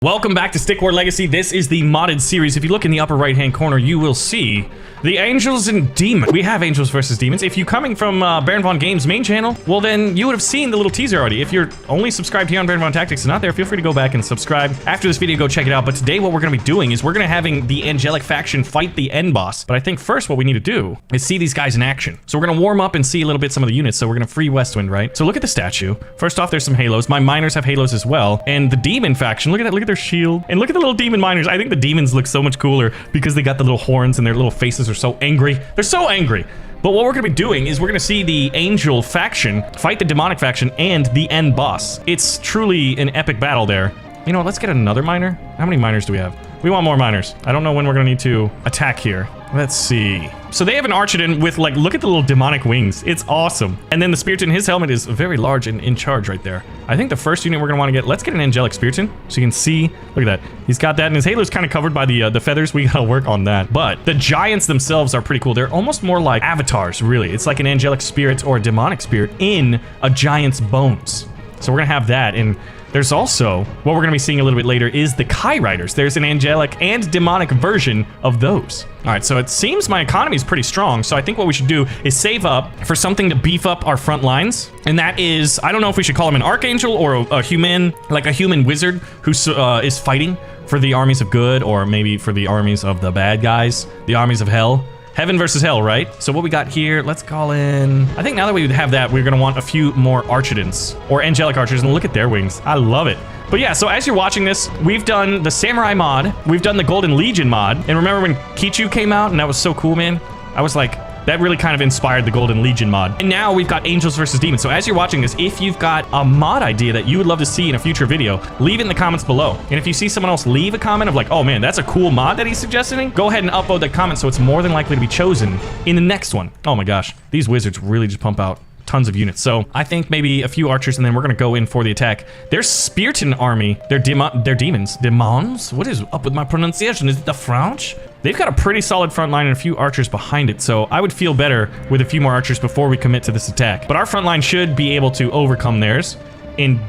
Welcome back to Stick War Legacy. This is the modded series. If you look in the upper right hand corner, you will see the Angels and Demons. We have Angels versus Demons. If you're coming from Baron Von Games' main channel, well then you would have seen the little teaser already. If you're only subscribed here on Baron Von Tactics and not there, feel free to go back and subscribe. After this video, go check it out. But today what we're going to be doing is we're going to having the Angelic faction fight the end boss. But I think first what we need to do is see these guys in action. So we're going to warm up and see a little bit some of the units. So we're going to free Westwind, right? So look at the statue. First off, there's some halos. My miners have halos as well. And the Demon faction, look at that. Look at their shield. And look at the little demon miners. I think the demons look so much cooler because they got the little horns and their little faces are so angry. They're so angry. But what we're going to be doing is we're going to see the Angel faction fight the Demonic faction and the end boss. It's truly an epic battle there. You know what? Let's get another miner. How many miners do we have? We want more miners. I don't know when we're going to need to attack here. Let's see. So they have an Archidon with, like, look at the little demonic wings. It's awesome. And then the Spiriton, his helmet is very large and in charge right there. I think the first unit we're going to want to get, let's get an Angelic Spiriton. So you can see, look at that. He's got that, and his halo's kind of covered by the feathers. We got to work on that. But the giants themselves are pretty cool. They're almost more like avatars, really. It's like an Angelic Spirit or a Demonic Spirit in a giant's bones. So we're going to have that, and there's also, what we're going to be seeing a little bit later is the Kai Riders. There's an angelic and demonic version of those. All right, so it seems my economy is pretty strong, so I think what we should do is save up for something to beef up our front lines, and that is, I don't know if we should call him an Archangel or a human, like a human wizard who is fighting for the armies of good, or maybe for the armies of the bad guys, the armies of hell. Heaven versus hell, right? So what we got here, let's call in... I think now that we have that, we're going to want a few more Archidons, or Angelic Archers, and look at their wings. I love it. But yeah, so as you're watching this, we've done the Samurai mod, we've done the Golden Legion mod, and remember when Kichu came out, and that was so cool, man? I was like... that really kind of inspired the Golden Legion mod. And now we've got Angels versus Demons. So as you're watching this, if you've got a mod idea that you would love to see in a future video, leave it in the comments below. And if you see someone else leave a comment of like, oh man, that's a cool mod that he's suggesting, go ahead and upload that comment so it's more than likely to be chosen in the next one. Oh my gosh, these wizards really just pump out tons of units. So I think maybe a few archers and then we're gonna go in for the attack. Their Spiriton army, they're demons. Demons? What is up with my pronunciation? Is it the French? They've got a pretty solid front line and a few archers behind it, so I would feel better with a few more archers before we commit to this attack. But our front line should be able to overcome theirs and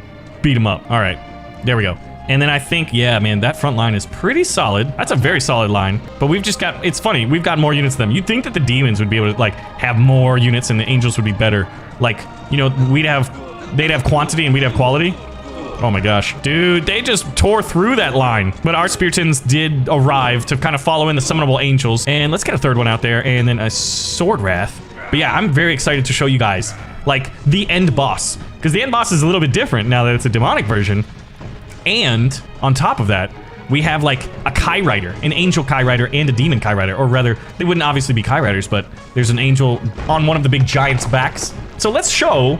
beat them up. All right, there we go. And then I think, yeah, man, that front line is pretty solid. That's a very solid line. But we've just got, it's funny, we've got more units than them. You'd think that the demons would be able to, like, have more units and the angels would be better. Like, you know, they'd have quantity and we'd have quality. Oh my gosh. Dude, they just tore through that line. But our Spiritons did arrive to kind of follow in the summonable angels. And let's get a third one out there and then a Sword Wrath. But yeah, I'm very excited to show you guys, like, the end boss. Because the end boss is a little bit different now that it's a demonic version. And on top of that, we have like a Kai Rider, an Angel Kai Rider and a Demon Kai Rider. Or rather, they wouldn't obviously be Kai Riders, but there's an angel on one of the big giants' backs. So let's show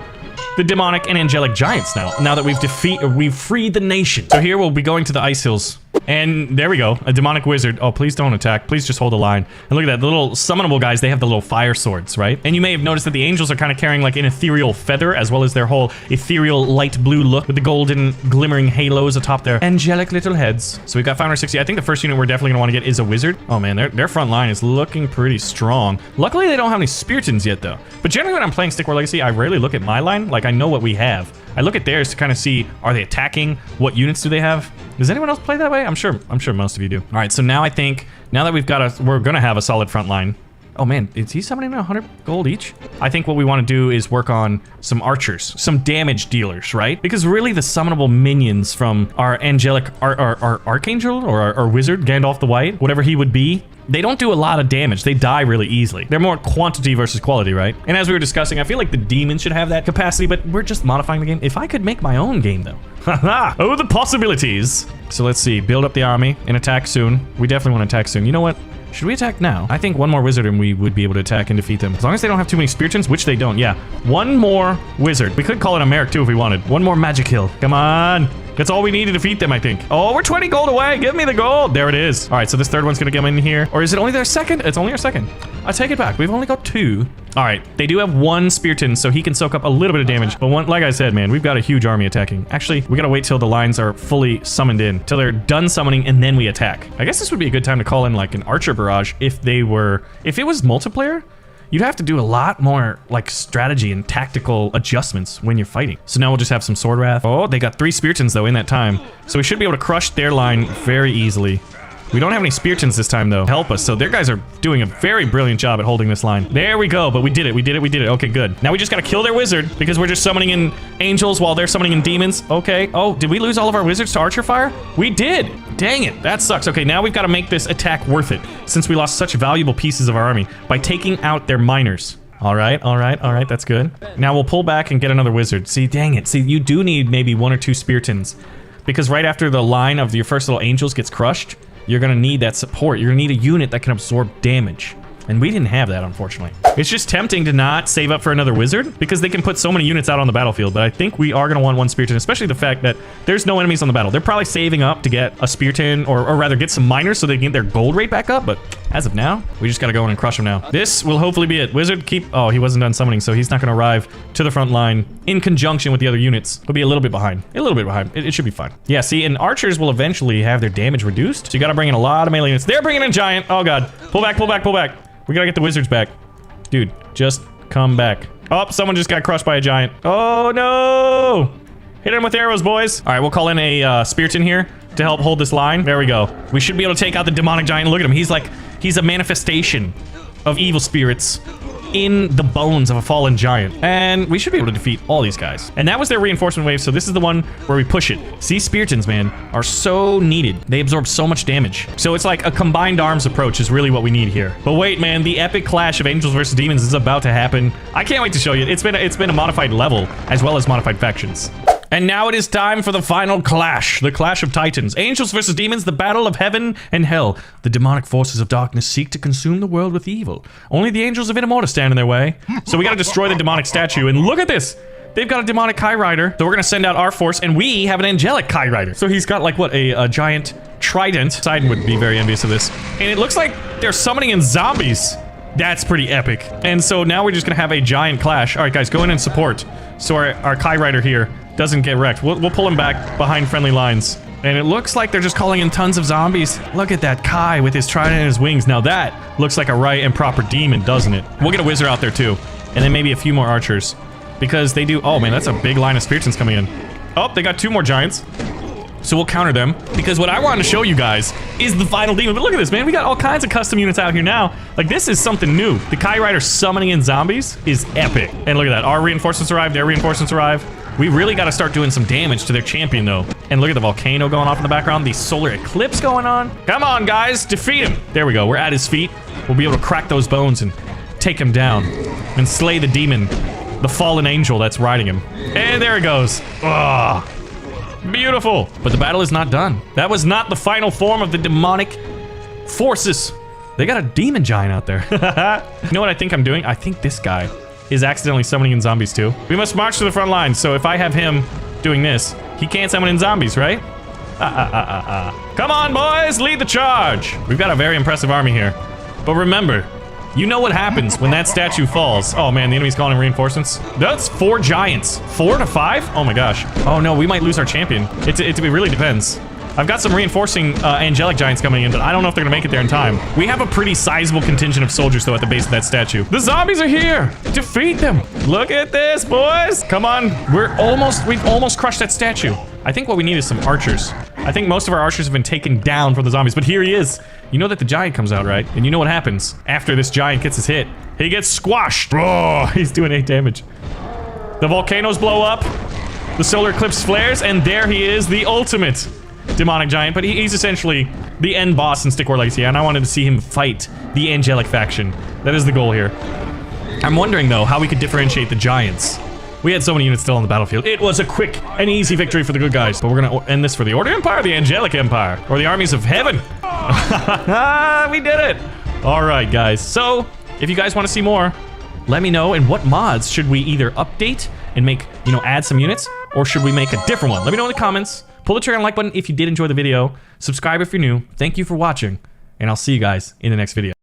the demonic and angelic giants now that we've freed the nation. So here we'll be going to the Ice Hills. And there we go, a demonic wizard. Oh, please don't attack. Please just hold the line. And look at that, the little summonable guys, they have the little fire swords, right? And you may have noticed that the angels are kind of carrying like an ethereal feather as well as their whole ethereal light blue look with the golden glimmering halos atop their angelic little heads. So we've got 560. I think the first unit we're definitely gonna want to get is a wizard. Oh man, their front line is looking pretty strong. Luckily, they don't have any Spiritons yet though. But generally when I'm playing Stick War Legacy, I rarely look at my line. Like I know what we have. I look at theirs to kind of see, are they attacking? What units do they have? Does anyone else play that way? I'm sure most of you do. All right, so now I think, now that we're gonna have a solid front line. Oh man, is he summoning 100 gold each? I think what we want to do is work on some archers, some damage dealers, right? Because really the summonable minions from our angelic, our archangel or our wizard, Gandalf the White, whatever he would be, they don't do a lot of damage. They die really easily. They're more quantity versus quality, right? And as we were discussing, I feel like the demons should have that capacity, but we're just modifying the game. If I could make my own game though. Haha! Oh, the possibilities. So let's see, build up the army and attack soon. We definitely want to attack soon. You know what? Should we attack now? I think one more wizard and we would be able to attack and defeat them. As long as they don't have too many Spiritons, which they don't, yeah. One more wizard. We could call it a Merrick too if we wanted. One more magic hill. Come on. That's all we need to defeat them, I think. Oh, we're 20 gold away. Give me the gold. There it is. All right, so this third one's gonna come in here. Or is it only their second? It's only our second. I take it back. We've only got 2. All right, they do have 1 Spiriton, so he can soak up a little bit of damage. But like I said, man, we've got a huge army attacking. Actually, we gotta wait till the lines are fully summoned in, till they're done summoning, and then we attack. I guess this would be a good time to call in like an archer barrage if it was multiplayer. you'd have to do a lot more like strategy and tactical adjustments when you're fighting. So now we'll just have some Sword Wrath. Oh, they got 3 Speartons though in that time. So we should be able to crush their line very easily. We don't have any Speartons this time though. Help us. So their guys are doing a very brilliant job at holding this line. There we go, but we did it, we did it, we did it. Okay, good. Now we just gotta kill their wizard because we're just summoning in angels while they're summoning in demons. Okay. Oh, did we lose all of our wizards to Archer Fire? We did. Dang it, that sucks. Okay, now we've got to make this attack worth it since we lost such valuable pieces of our army by taking out their miners. All right, all right, all right, that's good. Now we'll pull back and get another wizard. See, dang it. See, you do need maybe 1 or 2 Speartons because right after the line of your first little angels gets crushed, you're gonna need that support. You're gonna need a unit that can absorb damage. And we didn't have that, unfortunately. It's just tempting to not save up for another wizard because they can put so many units out on the battlefield, but I think we are gonna want 1 Spearton, especially the fact that there's no enemies on the battle. They're probably saving up to get a Spearton or rather get some miners so they can get their gold rate back up, but as of now, we just gotta go in and crush them now. This will hopefully be it. Wizard, keep... Oh, he wasn't done summoning, so he's not gonna arrive to the front line in conjunction with the other units. He'll be a little bit behind. A little bit behind. It should be fine. Yeah, see, and archers will eventually have their damage reduced, so you gotta bring in a lot of melee units. They're bringing in giant. Oh god. Pull back, pull back, pull back. We gotta get the wizards back. Dude, just come back. Oh, someone just got crushed by a giant. Oh no! Hit him with arrows, boys. All right, we'll call in a Spearton here to help hold this line. There we go. We should be able to take out the demonic giant. Look at him. He's a manifestation of evil spirits in the bones of a fallen giant. And we should be able to defeat all these guys. And that was their reinforcement wave, so this is the one where we push it. See, Speartons, man, are so needed. They absorb so much damage. So it's like a combined arms approach is really what we need here. But wait, man, the epic clash of angels versus demons is about to happen. I can't wait to show you. It's been a modified level as well as modified factions. And now it is time for the final clash, the Clash of Titans. Angels versus demons, the battle of heaven and hell. The demonic forces of darkness seek to consume the world with evil. Only the angels of Inamorta stand in their way. So we gotta destroy the demonic statue, and look at this! They've got a demonic Kai Rider, so we're gonna send out our force, and we have an angelic Kai Rider. So he's got like, what, a giant trident. Poseidon would be very envious of this. And it looks like they're summoning in zombies. That's pretty epic. And so now we're just gonna have a giant clash. All right, guys, go in and support. So our Kai Rider here doesn't get wrecked. We'll pull him back behind friendly lines. And it looks like they're just calling in tons of zombies. Look at that Kai with his trident and his wings. Now that looks like a right and proper demon, doesn't it? We'll get a wizard out there too. And then maybe a few more archers. Because they do... Oh man, that's a big line of Speartons coming in. Oh, they got 2 more giants. So we'll counter them. Because what I wanted to show you guys is the final demon. But look at this, man. We got all kinds of custom units out here now. Like, this is something new. The Kai Rider summoning in zombies is epic. And look at that. Our reinforcements arrive. Their reinforcements arrive. We really got to start doing some damage to their champion, though. And look at the volcano going off in the background. The solar eclipse going on. Come on, guys. Defeat him. There we go. We're at his feet. We'll be able to crack those bones and take him down. And slay the demon. The fallen angel that's riding him. And there it goes. Ah. Beautiful. But the battle is not done. That was not the final form of the demonic forces. They got a demon giant out there. You know what I think I'm doing? I think this guy is accidentally summoning in zombies too. We must march to the front line. So if I have him doing this, he can't summon in zombies, right? Come on, boys, lead the charge. We've got a very impressive army here. But remember, you know what happens when that statue falls. Oh man, the enemy's calling in reinforcements. That's 4 giants. 4 to 5? Oh my gosh. Oh no, we might lose our champion. It really depends. I've got some reinforcing angelic giants coming in, but I don't know if they're gonna make it there in time. We have a pretty sizable contingent of soldiers though at the base of that statue. The zombies are here! Defeat them! Look at this, boys! Come on, we've almost crushed that statue. I think what we need is some archers. I think most of our archers have been taken down from the zombies, but here he is. You know that the giant comes out, right? And you know what happens after this giant gets his hit. He gets squashed. Oh, he's doing 8 damage. The volcanoes blow up. The solar eclipse flares, and there he is, the ultimate demonic giant, but he's essentially the end boss in Stick War Legacy, and I wanted to see him fight the angelic faction. That is the goal here. I'm wondering, though, how we could differentiate the giants. We had so many units still on the battlefield. It was a quick and easy victory for the good guys, but we're gonna end this for the Order Empire, the Angelic Empire, or the armies of heaven. We did it! All right, guys. So, if you guys want to see more, let me know, and what mods should we either update and make, you know, add some units, or should we make a different one? Let me know in the comments. Pull the trigger on the like button if you did enjoy the video. Subscribe if you're new. Thank you for watching, and I'll see you guys in the next video.